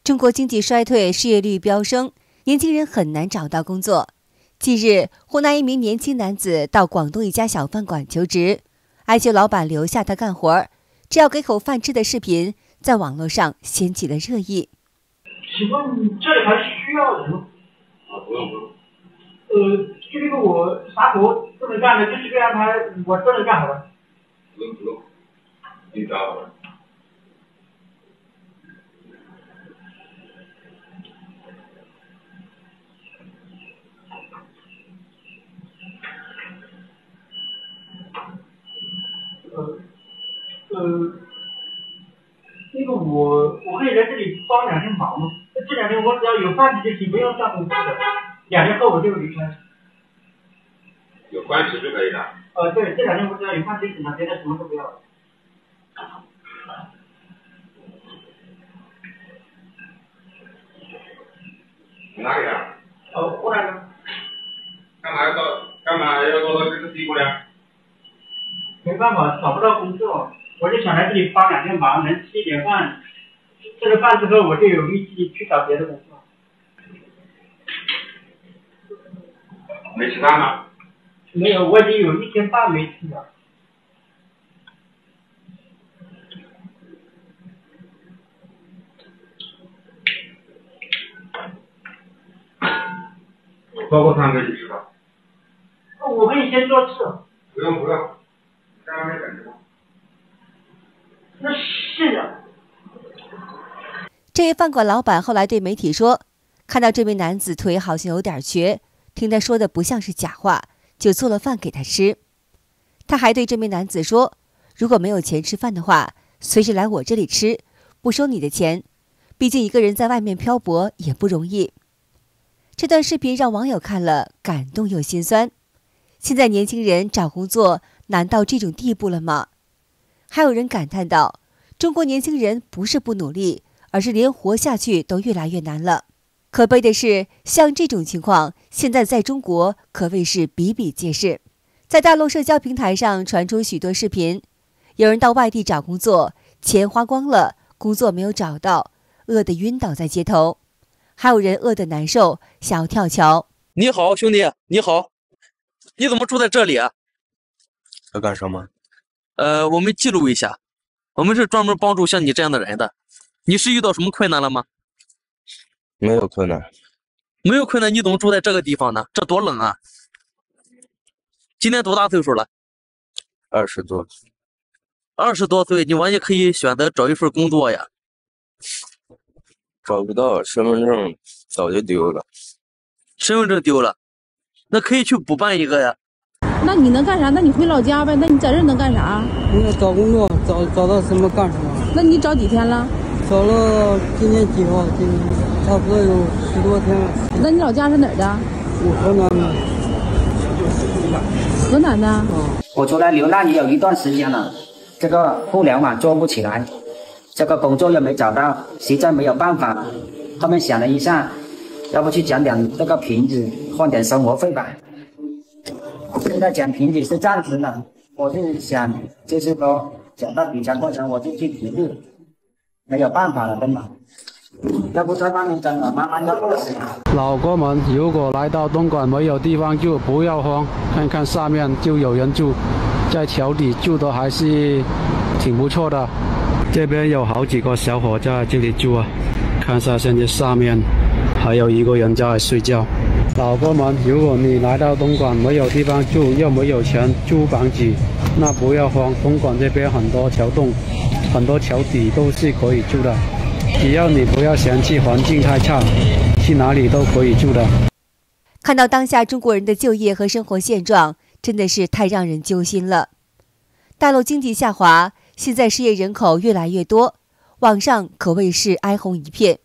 中国经济衰退，失业率飙升，年轻人很难找到工作。近日，湖南一名年轻男子到广东一家小饭馆求职，哀求老板留下他干活，只要给口饭吃的视频在网络上掀起了热议。请问这里还需要人吗？不用。就这个我啥活都能干的，就是这安排我都能干好了。不用，你找好了。那个我可以在这里帮2天忙吗？这2天我只要有饭吃就行，不用上工资的。2天后我就离开。有饭吃就可以了。对，这2天我只要有饭吃就行了，别的什么都不要了。哪里啊？湖南的。干嘛要做到这个地步呢？没办法，找不到工作，我就想来这里帮2天忙，能吃一点饭。吃了饭之后，我就有力气去找别的工作。没吃饭吗？没有，我已经有1天半没吃了。包括饭可以吃吧？我可以先做吃。不用，在外面等着吧。那是的。这位饭馆老板后来对媒体说，看到这名男子腿好像有点瘸，听他说的不像是假话，就做了饭给他吃。他还对这名男子说，如果没有钱吃饭的话，随时来我这里吃，不收你的钱，毕竟一个人在外面漂泊也不容易。这段视频让网友看了感动又心酸。现在年轻人找工作难到这种地步了吗？还有人感叹道，中国年轻人不是不努力，而是连活下去都越来越难了。可悲的是，像这种情况现在在中国可谓是比比皆是。在大陆社交平台上传出许多视频，有人到外地找工作，钱花光了，工作没有找到，饿得晕倒在街头。还有人饿得难受，想要跳桥。你好，兄弟，你好，你怎么住在这里啊？要干什么？我们记录一下，我们是专门帮助像你这样的人的。你是遇到什么困难了吗？没有困难。没有困难，你怎么住在这个地方呢？这多冷啊！今年多大岁数了？20多。20多岁，你完全可以选择找一份工作呀。找不到，身份证早就丢了。身份证丢了，那可以去补办一个呀。那你能干啥？那你回老家呗。那你在这能干啥？找工作，找到什么干什么。那你找几天了？找了今天几号？今天差不多有10多天了。那你老家是哪儿的？我河南的。河南的。我出来流浪也有一段时间了，这个互联网做不起来，这个工作又没找到，实在没有办法。后面想了一下，要不去讲点这个瓶子，换点生活费吧。现在讲瓶子是暂时的，我是想就是说讲到底层过程我就去体力，没有办法了，真的。要不在外面真的慢慢要饿死了。老哥们，如果来到东莞没有地方住，不要慌，看看上面就有人住，在桥底住的还是挺不错的。这边有好几个小伙在这里住啊，看下现在上面还有一个人在睡觉。老哥们，如果你来到东莞没有地方住，又没有钱租房子，那不要慌，东莞这边很多桥洞，很多桥底都是可以住的。只要你不要嫌弃环境太差，去哪里都可以住的。看到当下中国人的就业和生活现状，真的是太让人揪心了。大陆经济下滑，现在失业人口越来越多，网上可谓是哀鸿一片。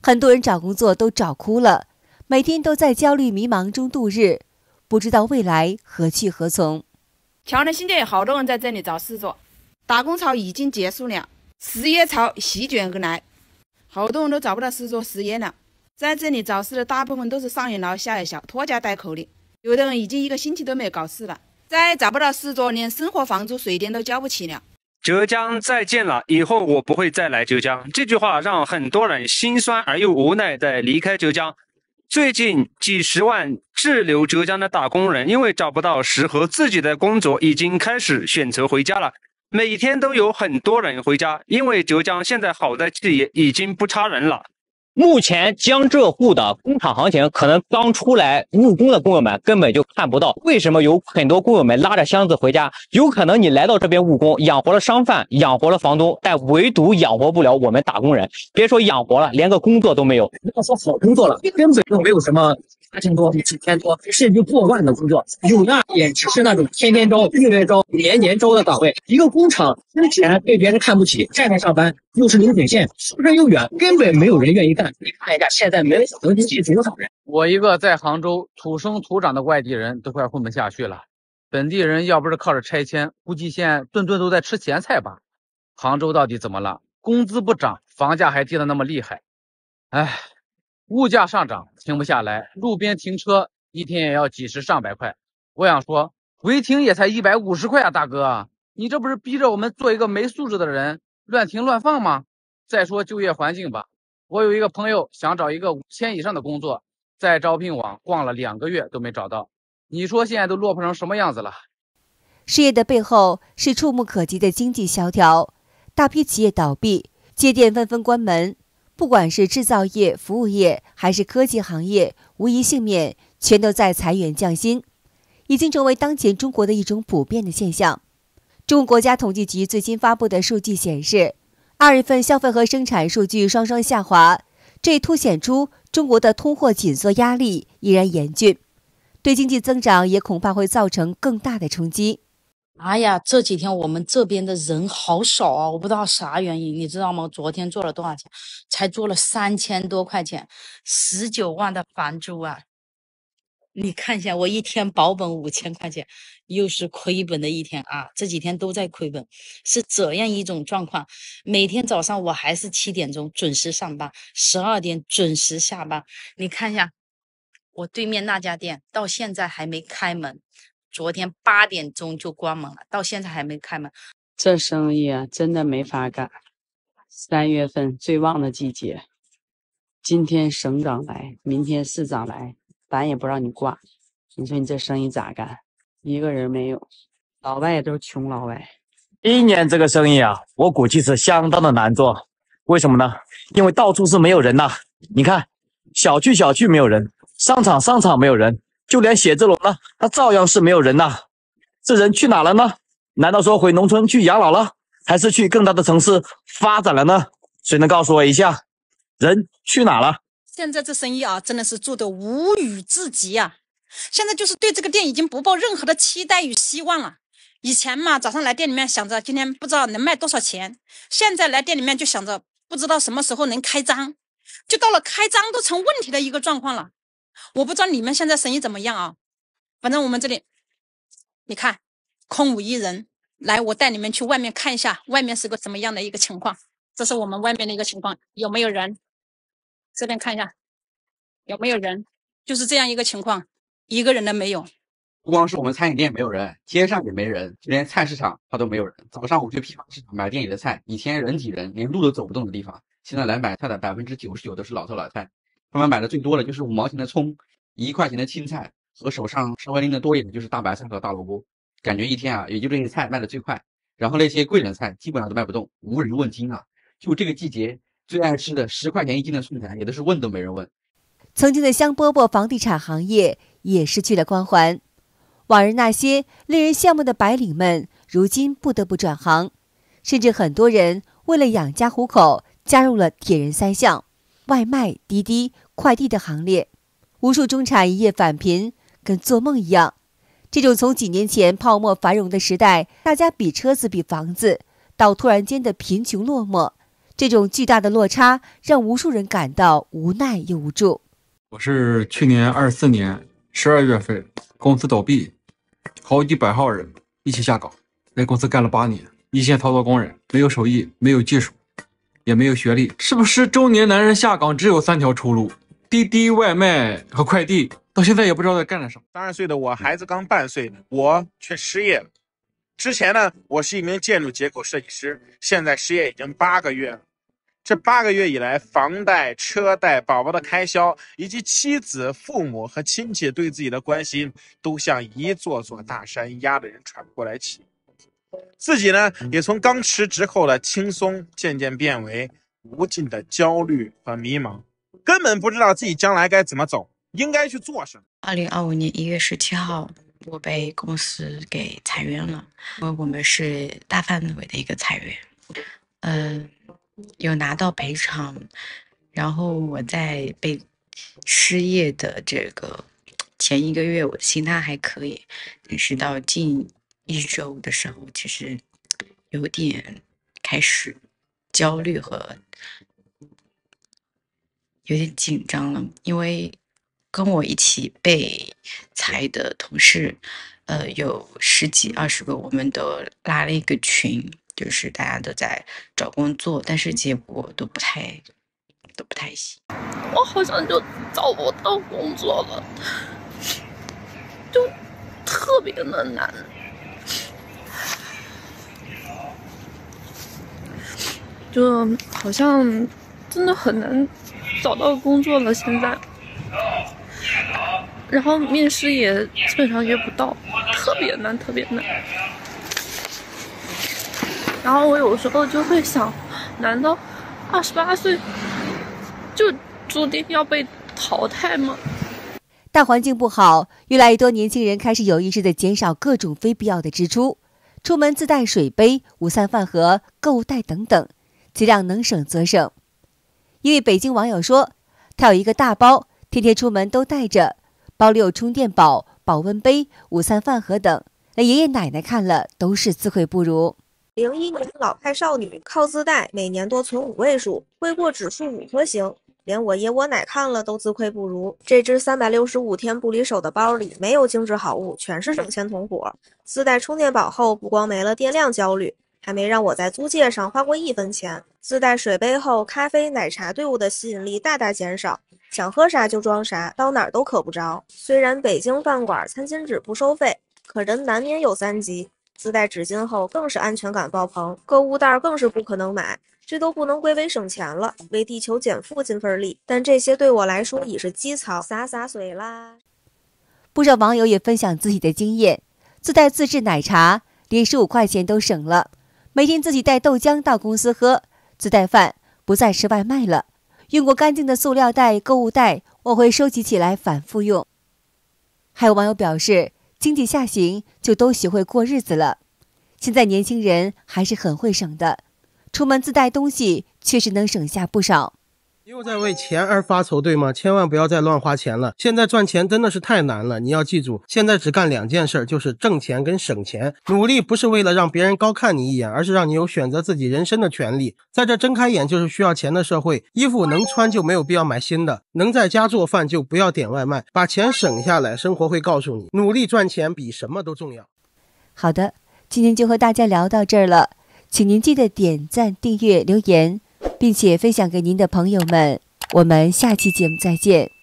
很多人找工作都找哭了，每天都在焦虑迷茫中度日，不知道未来何去何从。桥南新界有好多人在这里找事做，打工潮已经结束了，失业潮席卷而来，好多人都找不到事做，失业了。在这里找事的大部分都是上有老下有小，拖家带口的，有的人已经1个星期都没有搞事了。再找不到事做，连生活房租水电都交不起了。浙江再见了，以后我不会再来浙江。这句话让很多人心酸而又无奈地离开浙江。最近几十万滞留浙江的打工人，因为找不到适合自己的工作，已经开始选择回家了。每天都有很多人回家，因为浙江现在好的企业已经不差人了。目前江浙沪的工厂行情，可能刚出来务工的工友们根本就看不到。为什么有很多工友们拉着箱子回家？有可能你来到这边务工，养活了商贩，养活了房东，但唯独养活不了我们打工人。别说养活了，连个工作都没有。要说好工作了，根本就没有什么8000多、几千多，甚至过万的工作。有的也只是那种天天招、月月招、年年招的岗位。一个工厂之前被别人看不起，站着上班又是流水线，出身又远，根本没有人愿意干。你看一下，现在能挤多少人？我一个在杭州土生土长的外地人都快混不下去了。本地人要不是靠着拆迁，估计现在顿顿都在吃咸菜吧。杭州到底怎么了？工资不涨，房价还跌得那么厉害。唉，物价上涨停不下来，路边停车一天也要几十上百块。我想说，违停也才150块啊，大哥，你这不是逼着我们做一个没素质的人，乱停乱放吗？再说就业环境吧，我有一个朋友想找一个5000以上的工作，在招聘网逛了2个月都没找到。你说现在都落魄成什么样子了？失业的背后是触目可及的经济萧条，大批企业倒闭，街店纷纷关门。不管是制造业、服务业还是科技行业，无一幸免，全都在裁员降薪，已经成为当前中国的一种普遍的现象。中国国家统计局最新发布的数据显示，2月份消费和生产数据双双下滑，这也凸显出中国的通货紧缩压力依然严峻，对经济增长也恐怕会造成更大的冲击。哎呀，这几天我们这边的人好少啊，我不知道啥原因，你知道吗？昨天做了多少钱？才做了3000多块钱，19万的房租啊！你看一下，我一天保本5000块钱，又是亏本的一天啊！这几天都在亏本，是这样一种状况。每天早上我还是7点钟准时上班，12点准时下班。你看一下，我对面那家店到现在还没开门。昨天8点钟就关门了，到现在还没开门。这生意啊，真的没法干。3月份最旺的季节，今天省长来，明天市长来，板也不让你挂。你说你这生意咋干？一个人没有，老外都是穷老外。今年这个生意啊，我估计是相当的难做。为什么呢？因为到处是没有人呐。你看，小区没有人，商场没有人。就连写字楼呢，它照样是没有人呐。这人去哪了呢？难道说回农村去养老了，还是去更大的城市发展了呢？谁能告诉我一下，人去哪了？现在这生意啊，真的是做得无语至极啊！现在就是对这个店已经不抱任何的期待与希望了。以前嘛，早上来店里面想着今天不知道能卖多少钱，现在来店里面就想着不知道什么时候能开张，就到了开张都成问题的一个状况了。我不知道你们现在生意怎么样啊？反正我们这里，你看，空无一人。来，我带你们去外面看一下，外面是个怎么样的一个情况。这是我们外面的一个情况，有没有人？这边看一下，有没有人？就是这样一个情况，一个人都没有。不光是我们餐饮店没有人，街上也没人，就连菜市场它都没有人。早上我去批发市场买店里的菜，以前人挤人，连路都走不动的地方，现在来买菜的99%都是老头老太。他们买的最多的就是5毛钱的葱，1块钱的青菜，和手上稍微拎的多一点就是大白菜和大萝卜。感觉一天啊，也就这些菜卖的最快，然后那些贵人菜基本上都卖不动，无人问津啊。就这个季节最爱吃的10块钱一斤的素菜，也都是问都没人问。曾经的香饽饽房地产行业也失去了光环，往日那些令人羡慕的白领们，如今不得不转行，甚至很多人为了养家糊口，加入了铁人3项。外卖、滴滴、快递的行列，无数中产一夜返贫，跟做梦一样。这种从几年前泡沫繁荣的时代，大家比车子比房子，到突然间的贫穷落寞，这种巨大的落差让无数人感到无奈又无助。我是去年24年12月份公司倒闭，好几百号人一起下岗，在公司干了8年，一线操作工人，没有手艺，没有技术，也没有学历，是不是中年男人下岗只有3条出路？滴滴、外卖和快递，到现在也不知道在干点什么。32岁的我，孩子刚半岁，我却失业了。之前呢，我是一名建筑结构设计师，现在失业已经8个月了。这8个月以来，房贷、车贷、宝宝的开销，以及妻子、父母和亲戚对自己的关心，都像一座座大山，压得人喘不过来气。自己呢，也从刚辞职后的轻松，渐渐变为无尽的焦虑和迷茫，根本不知道自己将来该怎么走，应该去做什么。2025年1月17号，我被公司给裁员了，因为我们是大范围的一个裁员。有拿到赔偿，然后我在被失业的这个前1个月，我的心态还可以，但是到近1周的时候，其实有点开始焦虑和有点紧张了，因为跟我一起被裁的同事，有10几20个，我们都拉了一个群。就是大家都在找工作，但是结果都不太行。我好像就找不到工作了，就特别的难，就好像真的很难找到工作了现在。然后面试也基本上约不到，特别难，特别难。然后我有时候就会想，难道28岁就注定要被淘汰吗？大环境不好，越来越多年轻人开始有意识地减少各种非必要的支出，出门自带水杯、午餐饭盒、购物袋等等，尽量能省则省。一位北京网友说，他有一个大包，天天出门都带着，包里有充电宝、保温杯、午餐饭盒等，那爷爷奶奶看了都是自愧不如。01年老派少女靠自带，每年多存5位数，挥过指数5颗星，连我爷我奶看了都自愧不如。这只365天不离手的包里没有精致好物，全是省钱同伙。自带充电宝后，不光没了电量焦虑，还没让我在租借上花过1分钱。自带水杯后，咖啡、奶茶队伍的吸引力大大减少，想喝啥就装啥，到哪儿都渴不着。虽然北京饭馆餐巾纸不收费，可人难免有3急。自带纸巾后更是安全感爆棚，购物袋更是不可能买，这都不能归为省钱了，为地球减负尽份力。但这些对我来说已是基操，洒水啦。不少网友也分享自己的经验，自带自制奶茶，连15块钱都省了，每天自己带豆浆到公司喝，自带饭，不再吃外卖了，用过干净的塑料袋、购物袋，我会收集起来反复用。还有网友表示，经济下行就都学会过日子了，现在年轻人还是很会省的，出门自带东西确实能省下不少。又在为钱而发愁，对吗？千万不要再乱花钱了，现在赚钱真的是太难了。你要记住，现在只干2件事，就是挣钱跟省钱。努力不是为了让别人高看你一眼，而是让你有选择自己人生的权利。在这睁开眼就是需要钱的社会，衣服能穿就没有必要买新的，能在家做饭就不要点外卖，把钱省下来，生活会告诉你，努力赚钱比什么都重要。好的，今天就和大家聊到这儿了，请您记得点赞、订阅、留言，并且分享给您的朋友们。我们下期节目再见。